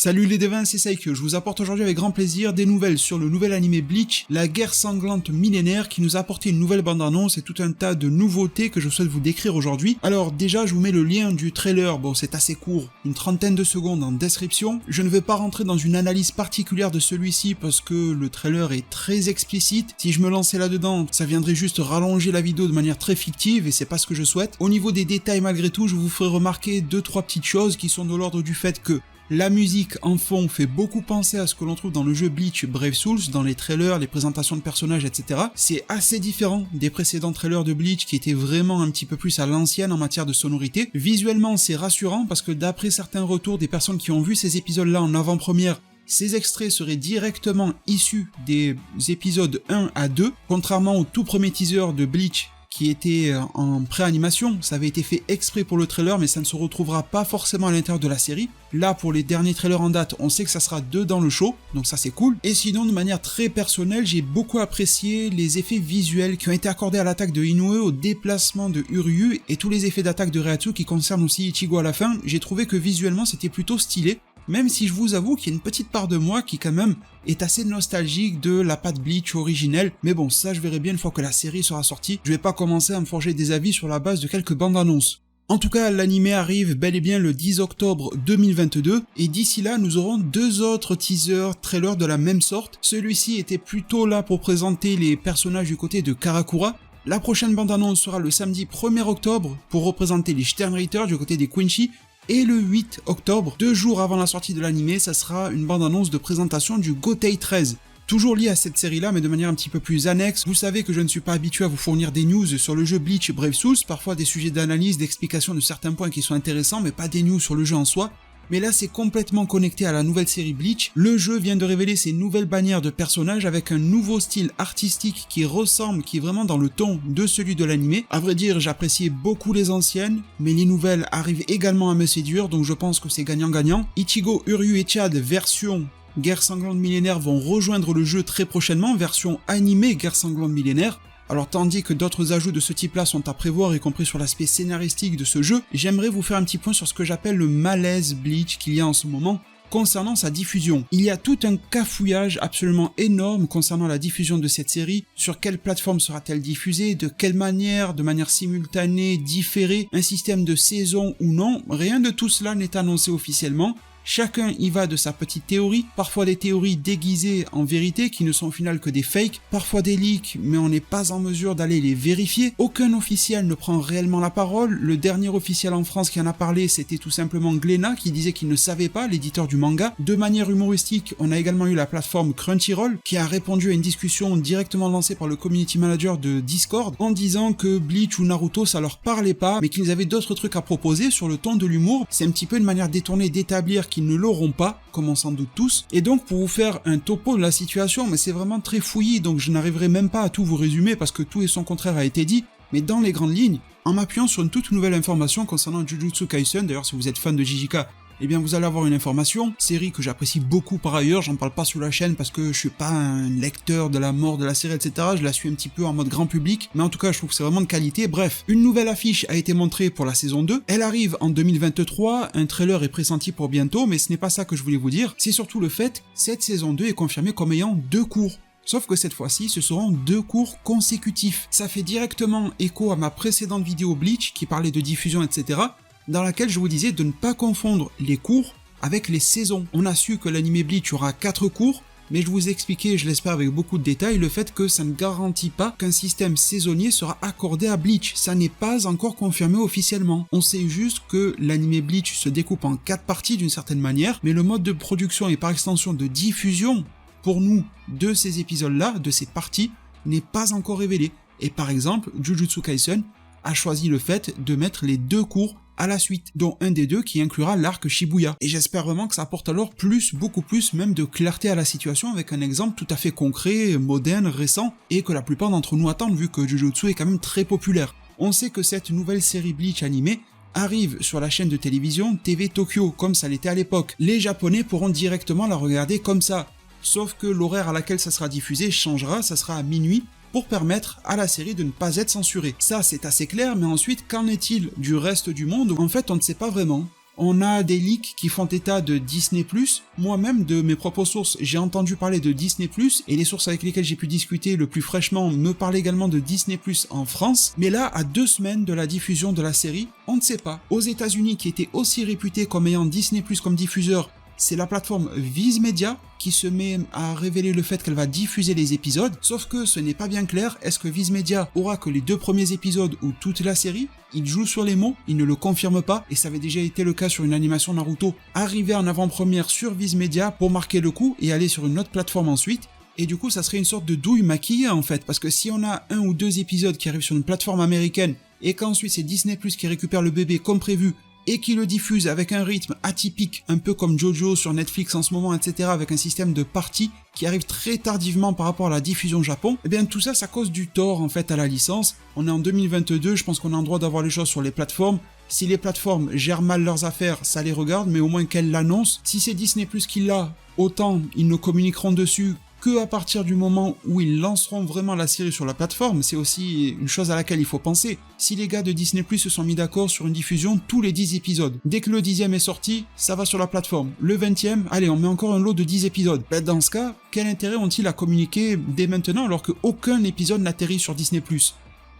Salut les devins, c'est Saikyo, je vous apporte aujourd'hui avec grand plaisir des nouvelles sur le nouvel animé Bleach, la guerre sanglante millénaire qui nous a apporté une nouvelle bande-annonce et tout un tas de nouveautés que je souhaite vous décrire aujourd'hui. Alors déjà je vous mets le lien du trailer, bon c'est assez court, une trentaine de secondes en description. Je ne vais pas rentrer dans une analyse particulière de celui-ci parce que le trailer est très explicite. Si je me lançais là-dedans, ça viendrait juste rallonger la vidéo de manière très fictive et c'est pas ce que je souhaite. Au niveau des détails malgré tout, je vous ferai remarquer 2-3 petites choses qui sont de l'ordre du fait que la musique en fond fait beaucoup penser à ce que l'on trouve dans le jeu Bleach Brave Souls, dans les trailers, les présentations de personnages, etc. C'est assez différent des précédents trailers de Bleach qui étaient vraiment un petit peu plus à l'ancienne en matière de sonorité. Visuellement, c'est rassurant parce que d'après certains retours des personnes qui ont vu ces épisodes-là en avant-première, ces extraits seraient directement issus des épisodes 1 à 2, contrairement au tout premier teaser de Bleach qui était en pré-animation. Ça avait été fait exprès pour le trailer, mais ça ne se retrouvera pas forcément à l'intérieur de la série. Là, pour les derniers trailers en date, on sait que ça sera dedans le show, donc ça c'est cool. Et sinon, de manière très personnelle, j'ai beaucoup apprécié les effets visuels qui ont été accordés à l'attaque de Inoue, au déplacement de Uryu, et tous les effets d'attaque de Reiatsu qui concernent aussi Ichigo à la fin. J'ai trouvé que visuellement c'était plutôt stylé. Même si je vous avoue qu'il y a une petite part de moi qui quand même est assez nostalgique de la patte Bleach originelle, mais bon ça je verrai bien une fois que la série sera sortie, je vais pas commencer à me forger des avis sur la base de quelques bandes annonces. En tout cas, l'animé arrive bel et bien le 10 octobre 2022, et d'ici là nous aurons 2 autres teasers, trailers de la même sorte. Celui-ci était plutôt là pour présenter les personnages du côté de Karakura. La prochaine bande annonce sera le samedi 1er octobre pour représenter les Sternritter du côté des Quincy. Et le 8 octobre, 2 jours avant la sortie de l'animé, ça sera une bande-annonce de présentation du Gotei 13. Toujours lié à cette série-là, mais de manière un petit peu plus annexe. Vous savez que je ne suis pas habitué à vous fournir des news sur le jeu Bleach Brave Souls, parfois des sujets d'analyse, d'explication de certains points qui sont intéressants, mais pas des news sur le jeu en soi. Mais là c'est complètement connecté à la nouvelle série Bleach. Le jeu vient de révéler ses nouvelles bannières de personnages avec un nouveau style artistique qui est vraiment dans le ton de celui de l'animé. À vrai dire, j'appréciais beaucoup les anciennes, mais les nouvelles arrivent également à me séduire, donc je pense que c'est gagnant-gagnant. Ichigo, Uryu et Chad version Guerre sanglante millénaire vont rejoindre le jeu très prochainement, version animée Guerre sanglante millénaire. Alors tandis que d'autres ajouts de ce type-là sont à prévoir, y compris sur l'aspect scénaristique de ce jeu, j'aimerais vous faire un petit point sur ce que j'appelle le malaise Bleach qu'il y a en ce moment concernant sa diffusion. Il y a tout un cafouillage absolument énorme concernant la diffusion de cette série. Sur quelle plateforme sera-t-elle diffusée, de quelle manière, de manière simultanée, différée, un système de saison ou non, rien de tout cela n'est annoncé officiellement. Chacun y va de sa petite théorie, parfois des théories déguisées en vérité qui ne sont au final que des fakes, parfois des leaks mais on n'est pas en mesure d'aller les vérifier. Aucun officiel ne prend réellement la parole. Le dernier officiel en France qui en a parlé, c'était tout simplement Glénat qui disait qu'il ne savait pas, l'éditeur du manga. De manière humoristique, on a également eu la plateforme Crunchyroll qui a répondu à une discussion directement lancée par le community manager de Discord en disant que Bleach ou Naruto ça leur parlait pas mais qu'ils avaient d'autres trucs à proposer sur le ton de l'humour. C'est un petit peu une manière détournée d'établir qu'ils ne l'auront pas, comme on s'en doute tous. Et donc pour vous faire un topo de la situation, mais c'est vraiment très fouillis, donc je n'arriverai même pas à tout vous résumer parce que tout et son contraire a été dit, mais dans les grandes lignes, en m'appuyant sur une toute nouvelle information concernant Jujutsu Kaisen, d'ailleurs si vous êtes fan de JJK, eh bien vous allez avoir une information, série que j'apprécie beaucoup par ailleurs, j'en parle pas sur la chaîne parce que je suis pas un lecteur de la mort de la série, etc. Je la suis un petit peu en mode grand public, mais en tout cas je trouve que c'est vraiment de qualité. Bref, une nouvelle affiche a été montrée pour la saison 2, elle arrive en 2023, un trailer est pressenti pour bientôt, mais ce n'est pas ça que je voulais vous dire, c'est surtout le fait que cette saison 2 est confirmée comme ayant 2 cours. Sauf que cette fois-ci, ce seront 2 cours consécutifs. Ça fait directement écho à ma précédente vidéo Bleach qui parlait de diffusion, etc., dans laquelle je vous disais de ne pas confondre les cours avec les saisons. On a su que l'anime Bleach aura 4 cours, mais je vous ai expliqué, je l'espère avec beaucoup de détails, le fait que ça ne garantit pas qu'un système saisonnier sera accordé à Bleach. Ça n'est pas encore confirmé officiellement. On sait juste que l'anime Bleach se découpe en 4 parties d'une certaine manière, mais le mode de production et par extension de diffusion, pour nous, de ces épisodes-là, de ces parties, n'est pas encore révélé. Et par exemple, Jujutsu Kaisen a choisi le fait de mettre les 2 cours à la suite, dont un des 2 qui inclura l'arc Shibuya. Et j'espère vraiment que ça apporte alors beaucoup plus même de clarté à la situation avec un exemple tout à fait concret, moderne, récent, et que la plupart d'entre nous attendent vu que Jujutsu est quand même très populaire. On sait que cette nouvelle série Bleach animée arrive sur la chaîne de télévision TV Tokyo, comme ça l'était à l'époque. Les Japonais pourront directement la regarder comme ça, sauf que l'horaire à laquelle ça sera diffusé changera, ça sera à minuit, pour permettre à la série de ne pas être censurée. Ça c'est assez clair, mais ensuite qu'en est-il du reste du monde? En fait on ne sait pas vraiment. On a des leaks qui font état de Disney+. Moi-même, de mes propres sources, j'ai entendu parler de Disney+, et les sources avec lesquelles j'ai pu discuter le plus fraîchement me parlent également de Disney+, en France. Mais là, à 2 semaines de la diffusion de la série, on ne sait pas. Aux États-Unis, qui était aussi réputé comme ayant Disney+, comme diffuseur, c'est la plateforme Viz Media qui se met à révéler le fait qu'elle va diffuser les épisodes, sauf que ce n'est pas bien clair. Est-ce que Viz Media aura que les 2 premiers épisodes ou toute la série? Il joue sur les mots, il ne le confirme pas, et ça avait déjà été le cas sur une animation Naruto, arriver en avant-première sur Viz Media pour marquer le coup et aller sur une autre plateforme ensuite. Et du coup, ça serait une sorte de douille maquillée en fait, parce que si on a 1 ou 2 épisodes qui arrivent sur une plateforme américaine, et qu'ensuite c'est Disney+, qui récupère le bébé comme prévu, et qui le diffuse avec un rythme atypique, un peu comme JoJo sur Netflix en ce moment, etc., avec un système de parties qui arrive très tardivement par rapport à la diffusion au Japon, eh bien tout ça, ça cause du tort en fait à la licence. On est en 2022, je pense qu'on a le droit d'avoir les choses sur les plateformes. Si les plateformes gèrent mal leurs affaires, ça les regarde, mais au moins qu'elles l'annoncent. Si c'est Disney+ qui l'a, autant ils ne communiqueront dessus que à partir du moment où ils lanceront vraiment la série sur la plateforme. C'est aussi une chose à laquelle il faut penser. Si les gars de Disney+ se sont mis d'accord sur une diffusion tous les 10 épisodes, dès que le 10e est sorti, ça va sur la plateforme. Le 20e, allez, on met encore un lot de 10 épisodes. Ben, dans ce cas, quel intérêt ont-ils à communiquer dès maintenant alors qu'aucun épisode n'atterrit sur Disney+?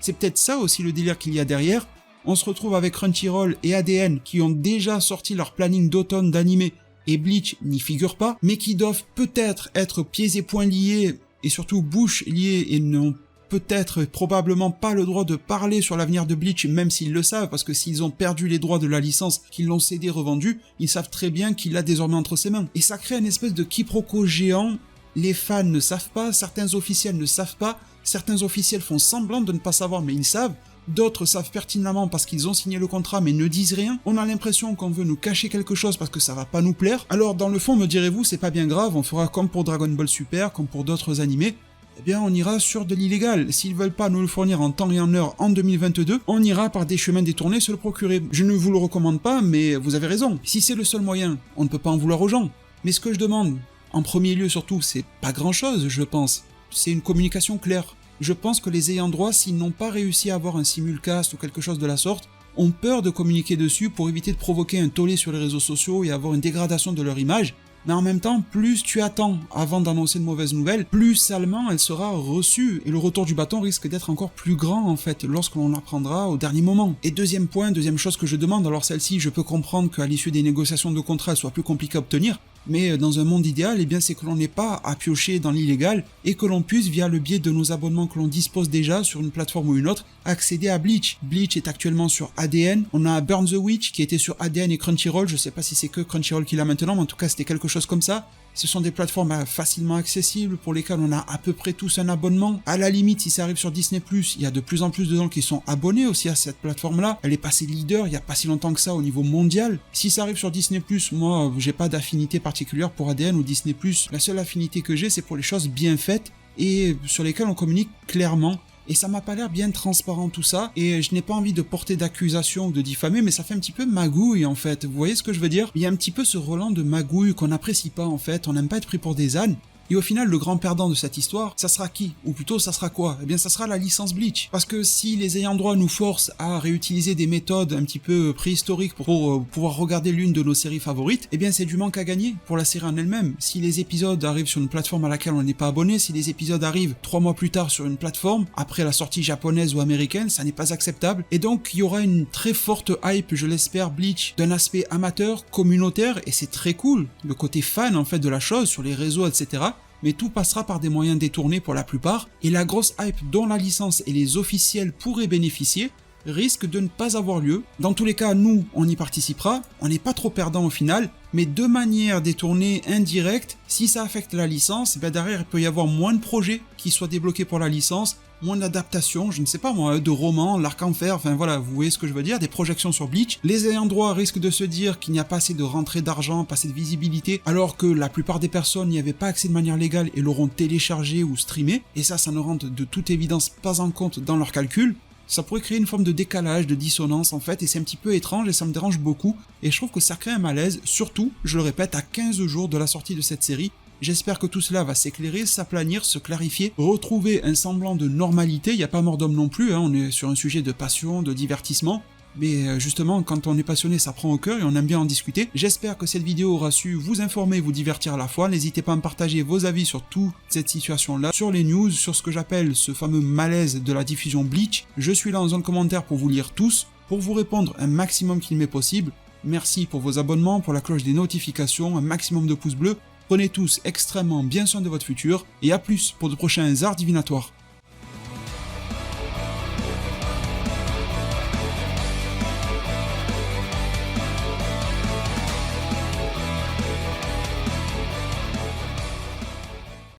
C'est peut-être ça aussi le délire qu'il y a derrière. On se retrouve avec Crunchyroll et ADN qui ont déjà sorti leur planning d'automne d'animé, et Bleach n'y figure pas, mais qui doivent peut-être être pieds et poings liés, et surtout bouche liée, et n'ont peut-être probablement pas le droit de parler sur l'avenir de Bleach, même s'ils le savent, parce que s'ils ont perdu les droits de la licence, qu'ils l'ont cédé, revendu, ils savent très bien qu'il l'a désormais entre ses mains. Et ça crée une espèce de quiproquo géant. Les fans ne savent pas, certains officiels ne savent pas, certains officiels font semblant de ne pas savoir, mais ils savent. D'autres savent pertinemment parce qu'ils ont signé le contrat mais ne disent rien. On a l'impression qu'on veut nous cacher quelque chose parce que ça va pas nous plaire. Alors dans le fond, me direz-vous, c'est pas bien grave, on fera comme pour Dragon Ball Super, comme pour d'autres animés. Eh bien on ira sur de l'illégal. S'ils veulent pas nous le fournir en temps et en heure en 2022, on ira par des chemins détournés se le procurer. Je ne vous le recommande pas, mais vous avez raison. Si c'est le seul moyen, on ne peut pas en vouloir aux gens. Mais ce que je demande, en premier lieu surtout, c'est pas grand chose, je pense. C'est une communication claire. Je pense que les ayants droit, s'ils n'ont pas réussi à avoir un simulcast ou quelque chose de la sorte, ont peur de communiquer dessus pour éviter de provoquer un tollé sur les réseaux sociaux et avoir une dégradation de leur image. Mais en même temps, plus tu attends avant d'annoncer de mauvaises nouvelles, plus salement elle sera reçue, et le retour du bâton risque d'être encore plus grand en fait, lorsque l'on l'apprendra au dernier moment. Et deuxième point, deuxième chose que je demande, alors celle-ci je peux comprendre qu'à l'issue des négociations de contrat elle soit plus compliquée à obtenir, mais dans un monde idéal, eh bien c'est que l'on n'ait pas à piocher dans l'illégal et que l'on puisse, via le biais de nos abonnements que l'on dispose déjà sur une plateforme ou une autre, accéder à Bleach. Bleach est actuellement sur ADN, on a Burn the Witch qui était sur ADN et Crunchyroll, je sais pas si c'est que Crunchyroll qui l'a maintenant, mais en tout cas c'était quelque chose comme ça. Ce sont des plateformes facilement accessibles pour lesquelles on a à peu près tous un abonnement. À la limite, si ça arrive sur Disney+, il y a de plus en plus de gens qui sont abonnés aussi à cette plateforme-là. Elle est passée leader il n'y a pas si longtemps que ça au niveau mondial. Si ça arrive sur Disney+, moi, j'ai pas d'affinité particulière pour ADN ou Disney+. La seule affinité que j'ai, c'est pour les choses bien faites et sur lesquelles on communique clairement. Et ça m'a pas l'air bien transparent tout ça, et je n'ai pas envie de porter d'accusation ou de diffamer, mais ça fait un petit peu magouille en fait, vous voyez ce que je veux dire? Il y a un petit peu ce Roland de magouille qu'on n'apprécie pas en fait, on n'aime pas être pris pour des ânes. Et au final, le grand perdant de cette histoire, ça sera qui? Ou plutôt, ça sera quoi? Eh bien, ça sera la licence Bleach. Parce que si les ayants droit nous forcent à réutiliser des méthodes un petit peu préhistoriques pour pouvoir regarder l'une de nos séries favorites, eh bien, c'est du manque à gagner pour la série en elle-même. Si les épisodes arrivent sur une plateforme à laquelle on n'est pas abonné, si les épisodes arrivent 3 mois plus tard sur une plateforme, après la sortie japonaise ou américaine, ça n'est pas acceptable. Et donc, il y aura une très forte hype, je l'espère, Bleach, d'un aspect amateur, communautaire, et c'est très cool. Le côté fan, en fait, de la chose, sur les réseaux, etc., mais tout passera par des moyens détournés pour la plupart, et la grosse hype dont la licence et les officiels pourraient bénéficier risque de ne pas avoir lieu. Dans tous les cas, nous, on y participera, on n'est pas trop perdant au final, mais de manière détournée, indirecte, si ça affecte la licence, ben derrière il peut y avoir moins de projets qui soient débloqués pour la licence, moins d'adaptations, je ne sais pas moi, de romans, l'arc en fer, enfin voilà, vous voyez ce que je veux dire, des projections sur Bleach. Les ayants droit risquent de se dire qu'il n'y a pas assez de rentrée d'argent, pas assez de visibilité, alors que la plupart des personnes n'y avaient pas accès de manière légale et l'auront téléchargé ou streamé, et ça ne rentre de toute évidence pas en compte dans leurs calculs. Ça pourrait créer une forme de décalage, de dissonance en fait, et c'est un petit peu étrange et ça me dérange beaucoup, et je trouve que ça crée un malaise, surtout, je le répète, à 15 jours de la sortie de cette série. J'espère que tout cela va s'éclairer, s'aplanir, se clarifier, retrouver un semblant de normalité, il n'y a pas mort d'homme non plus, hein, on est sur un sujet de passion, de divertissement, mais justement, quand on est passionné, ça prend au cœur et on aime bien en discuter. J'espère que cette vidéo aura su vous informer, vous divertir à la fois. N'hésitez pas à me partager vos avis sur toute cette situation-là, sur les news, sur ce que j'appelle ce fameux malaise de la diffusion Bleach. Je suis là en zone commentaire pour vous lire tous, pour vous répondre un maximum qu'il m'est possible. Merci pour vos abonnements, pour la cloche des notifications, un maximum de pouces bleus. Prenez tous extrêmement bien soin de votre futur, et à plus pour de prochains arts divinatoires.